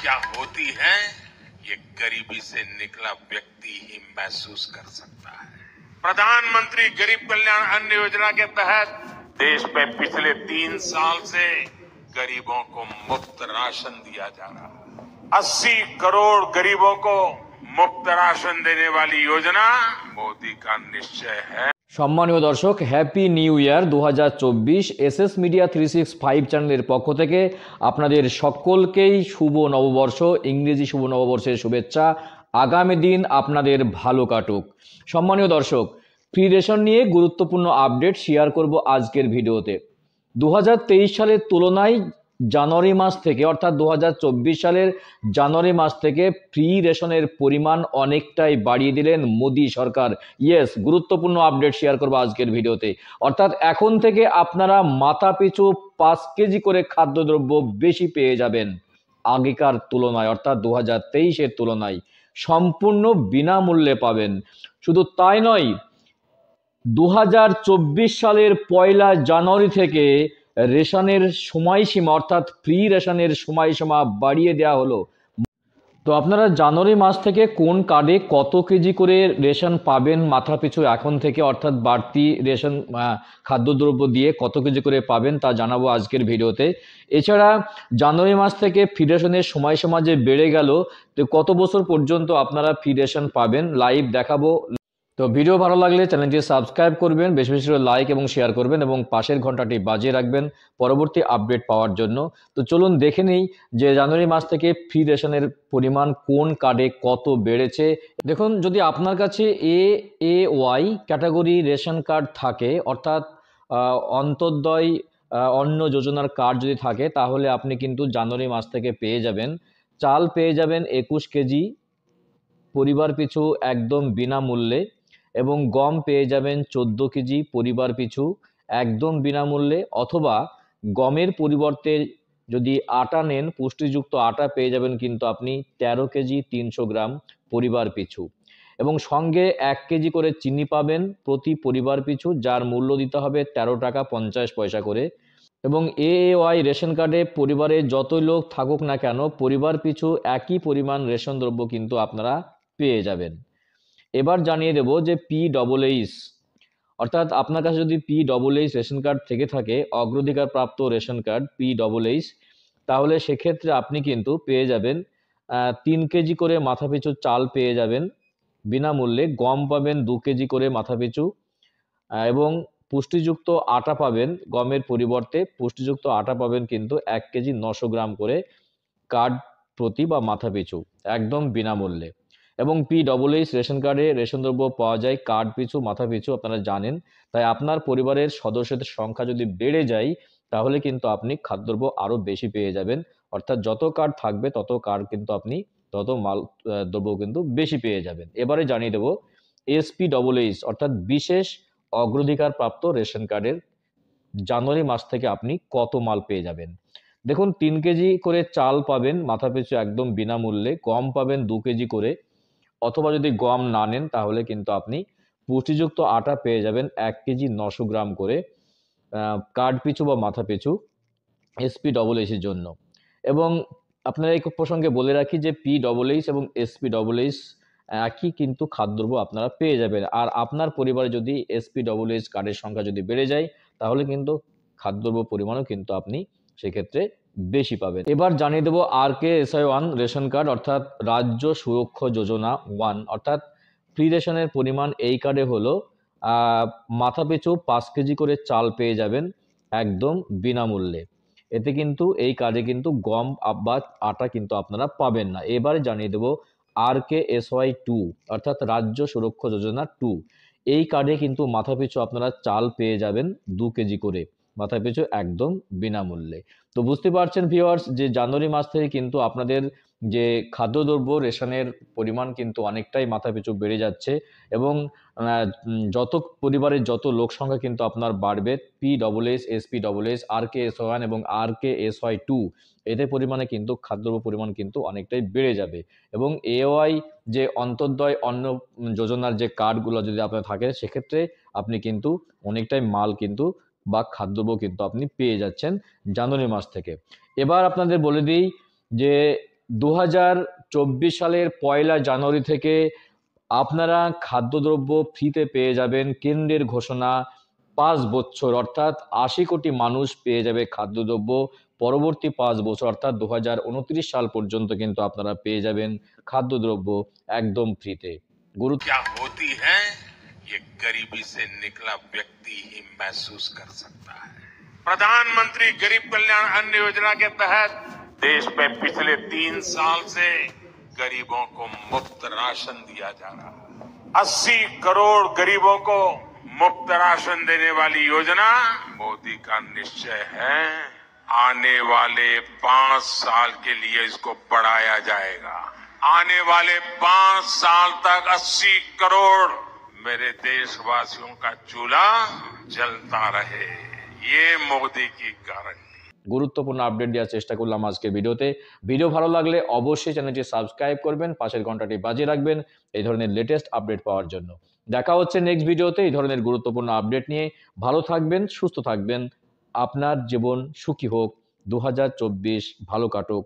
क्या होती है ये गरीबी से निकला व्यक्ति ही महसूस कर सकता है। प्रधानमंत्री गरीब कल्याण अन्न योजना के तहत देश में पिछले 3 साल से गरीबों को मुफ्त राशन दिया जा रहा है। 80 करोड़ गरीबों को मुफ्त राशन देने वाली योजना मोदी का निश्चय है। সম্মানীয় দর্শক, happy new year 2024। SS media 365 চ্যানেলের পক্ষ থেকে আপনাদের সকলকেই শুভ নববর্ষ, ইংরেজি শুভ নববর্ষের শুভেচ্ছা। আগামী দিন আপনাদের ভালো কাটুক। সম্মানীয় দর্শক, ফ্রি রেশন নিয়ে গুরুত্বপূর্ণ আপডেট শেয়ার করব আজকের ভিডিওতে। 2023 সালের তুলনায় জানুয়ারি মাস থেকে, অর্থাৎ 2024 সালের জানুয়ারি মাস থেকে ফ্রি রেশনের পরিমাণ অনেকটাই বাড়িয়ে দিলেন মোদি সরকার। ইয়েস, গুরুত্বপূর্ণ আপডেট শেয়ার করবো আজকের ভিডিওতে। অর্থাৎ এখন থেকে আপনারা মাথা পিছু 5 কেজি করে খাদ্যদ্রব্য বেশি পেয়ে যাবেন আগেকার তুলনায়, অর্থাৎ 2023-এর তুলনায় সম্পূর্ণ বিনামূল্যে পাবেন। শুধু তাই নয়, 2024 সালের 1 জানুয়ারি থেকে রেশনের সময়সীমা, অর্থাৎ ফ্রি রেশনের সময়সীমা বাড়িয়ে দেওয়া হলো। তো আপনারা জানুয়ারি মাস থেকে কোন কার্ডে কত কেজি করে রেশন পাবেন মাথা পিছু এখন থেকে, অর্থাৎ বাড়তি রেশন খাদ্যদ্রব্য দিয়ে কত কেজি করে পাবেন তা জানাবো আজকের ভিডিওতে। এছাড়া জানুয়ারি মাস থেকে ফ্রি রেশনের সময়সীমা যে বেড়ে গেল, তো কত বছর পর্যন্ত আপনারা ফ্রি রেশন পাবেন লাইভ দেখাবো। তো ভিডিও ভালো লাগলে চ্যানেলটি সাবস্ক্রাইব করবেন, বেশি বেশি করে লাইক এবং শেয়ার করবেন এবং পাশের ঘন্টাটি বাজিয়ে রাখবেন পরবর্তী আপডেট পাওয়ার জন্য। তো চলুন দেখে নিই যে জানুয়ারি মাস থেকে ফ্রি রেশনের পরিমাণ কোন কার্ডে কত বেড়েছে। দেখুন, যদি আপনার কাছে AAY ক্যাটাগরি রেশন কার্ড থাকে, অর্থাৎ অন্তর্দয় অন্ন যোজনার কার্ড যদি থাকে, তাহলে আপনি কিন্তু জানুয়ারি মাস থেকে পেয়ে যাবেন চাল পেয়ে যাবেন 21 কেজি পরিবার পিছু একদম বিনামূল্যে, এবং গম পেয়ে যাবেন 14 কেজি পরিবার পিছু একদম বিনামূল্যে, অথবা গমের পরিবর্তে যদি আটা নেন, পুষ্টিযুক্ত আটা পেয়ে যাবেন কিন্তু আপনি 13 কেজি 300 গ্রাম পরিবার পিছু, এবং সঙ্গে 1 কেজি করে চিনি পাবেন প্রতি পরিবার পিছু, যার মূল্য দিতে হবে 13 টাকা 50 পয়সা করে। এবং AAY রেশন কার্ডে পরিবারে যতই লোক থাকুক না কেন, পরিবার পিছু একই পরিমাণ রেশন দ্রব্য কিন্তু আপনারা পেয়ে যাবেন। এবার জানিয়ে দেব যে PWH, অর্থাৎ আপনার কাছে যদি PWH রেশন কার্ড থেকে থাকে, অগ্রাধিকার প্রাপ্ত রেশন কার্ড PWH, তাহলে সেক্ষেত্রে আপনি কিন্তু পেয়ে যাবেন 3 কেজি করে মাথাপিছু চাল পেয়ে যাবেন বিনামূল্যে, গম পাবেন 2 কেজি করে মাথাপিছু, এবং পুষ্টিযুক্ত আটা পাবেন, গমের পরিবর্তে পুষ্টিযুক্ত আটা পাবেন কিন্তু 1 কেজি 900 গ্রাম করে কার্ড প্রতি বা মাথাপিছু একদম বিনামূল্যে। এবং PWH রেশন কার্ডে রেশন দ্রব্য পাওয়া যায় কার্ড পিছু মাথা পিছু, আপনারা জানেন। তাই আপনার পরিবারের সদস্যদের সংখ্যা যদি বেড়ে যায়, তাহলে কিন্তু আপনি খাদ্যদ্রব্য আরও বেশি পেয়ে যাবেন। অর্থাৎ যত কার্ড থাকবে তত কার্ড কিন্তু আপনি তত মাল দ্রব্য কিন্তু বেশি পেয়ে যাবেন। এবারে জানিয়ে দেব SPWH, অর্থাৎ বিশেষ অগ্রাধিকার প্রাপ্ত রেশন কার্ডের জানুয়ারি মাস থেকে আপনি কত মাল পেয়ে যাবেন। দেখুন, 3 কেজি করে চাল পাবেন মাথাপিছু একদম বিনামূল্যে, গম পাবেন 2 কেজি করে, অথবা যদি গম না নেন তাহলে কিন্তু আপনি পুষ্টিযুক্ত আটা পেয়ে যাবেন 1 কেজি 900 গ্রাম করে কার্ড পিছু বা মাথা পিছু SPWH এর জন্য। এবং আপনারা এই প্রসঙ্গে বলে রাখি যে PWH এবং SPWH একই কিন্তু খাদ্যদ্রব্য আপনারা পেয়ে যাবেন। আর আপনার পরিবারে যদি SPWH কার্ডের সংখ্যা যদি বেড়ে যায়, তাহলে কিন্তু খাদ্যদ্রব্য পরিমাণও কিন্তু আপনি সেক্ষেত্রে বেশি পাবেন। এবার জানিয়ে দেবো RKSY1 রেশন কার্ড, অর্থাৎ রাজ্য সুরক্ষা যোজনা 1, অর্থাৎ ফ্রি রেশনের পরিমাণ এই কার্ডে হলো মাথাপিছু 5 কেজি করে চাল পেয়ে যাবেন একদম বিনামূল্যে। এতে কিন্তু এই কার্ডে কিন্তু গম বা আটা কিন্তু আপনারা পাবেন না। এবারে জানিয়ে দেবো RKSY2, অর্থাৎ রাজ্য সুরক্ষা যোজনা 2, এই কার্ডে কিন্তু মাথাপিছু আপনারা চাল পেয়ে যাবেন 2 কেজি করে মাথাপিছু একদম বিনামূল্যে। তো বুঝতে পারছেন ভিউয়ার্স যে জানুয়ারি মাস থেকে কিন্তু আপনাদের যে খাদ্যদ্রব্য রেশনের পরিমাণ কিন্তু অনেকটাই মাথাপিছু বেড়ে যাচ্ছে, এবং যত পরিবারের যত লোক সংখ্যা কিন্তু আপনার বাড়বে, PWH, SPWH, RKSY1 এবং RKSY2, এদের পরিমাণে কিন্তু খাদ্যদ্রব্য পরিমাণ কিন্তু অনেকটাই বেড়ে যাবে। এবং AOY যে অন্তর্দয় অন্ন যোজনার যে কার্ডগুলো যদি আপনার থাকে, সেক্ষেত্রে আপনি কিন্তু অনেকটাই মাল কিন্তু বা খাদ্যদ্রব্য কিন্তু আপনি পেয়ে যাচ্ছেন জানুয়ারি মাস থেকে। এবার আপনাদের বলে দিই যে সালের 1 জানুয়ারি থেকে আপনারা খাদ্যদ্রব্য ফ্রিতে পেয়ে যাবেন। কেন্দ্রের ঘোষণা 5 বছর অর্থাৎ 80 কোটি মানুষ পেয়ে যাবে খাদ্যদ্রব্য। পরবর্তী 5 বছর অর্থাৎ 2029 সাল পর্যন্ত কিন্তু আপনারা পেয়ে যাবেন খাদ্যদ্রব্য একদম ফ্রিতে। क्या होती है ये गरीबी से निकला व्यक्ति ही महसूस कर सकता है। प्रधानमंत्री गरीब कल्याण अन्न योजना के तहत देश में पिछले 3 साल से गरीबों को मुफ्त राशन दिया जा रहा है। 80 करोड़ गरीबों को मुफ्त राशन देने वाली योजना मोदी का निश्चय है। आने वाले 5 साल के लिए इसको बढ़ाया जाएगा। आने वाले 5 साल तक 80 करोड़ मेरे देशवासियों का चूल्हा जलता रहे, ये मोदी की गारंटी। গুরুত্বপূর্ণ আপডেট দেওয়ার চেষ্টা করলাম আজকের ভিডিওতে। ভিডিও ভালো লাগলে অবশ্যই চ্যানেলটি সাবস্ক্রাইব করবেন, পাশের ঘন্টাটি বাজিয়ে রাখবেন এই ধরনের লেটেস্ট আপডেট পাওয়ার জন্য। দেখা হচ্ছে নেক্সট ভিডিওতে এই ধরনের গুরুত্বপূর্ণ আপডেট নিয়ে। ভালো থাকবেন, সুস্থ থাকবেন, আপনার জীবন সুখী হোক, 2024 ভালো কাটুক।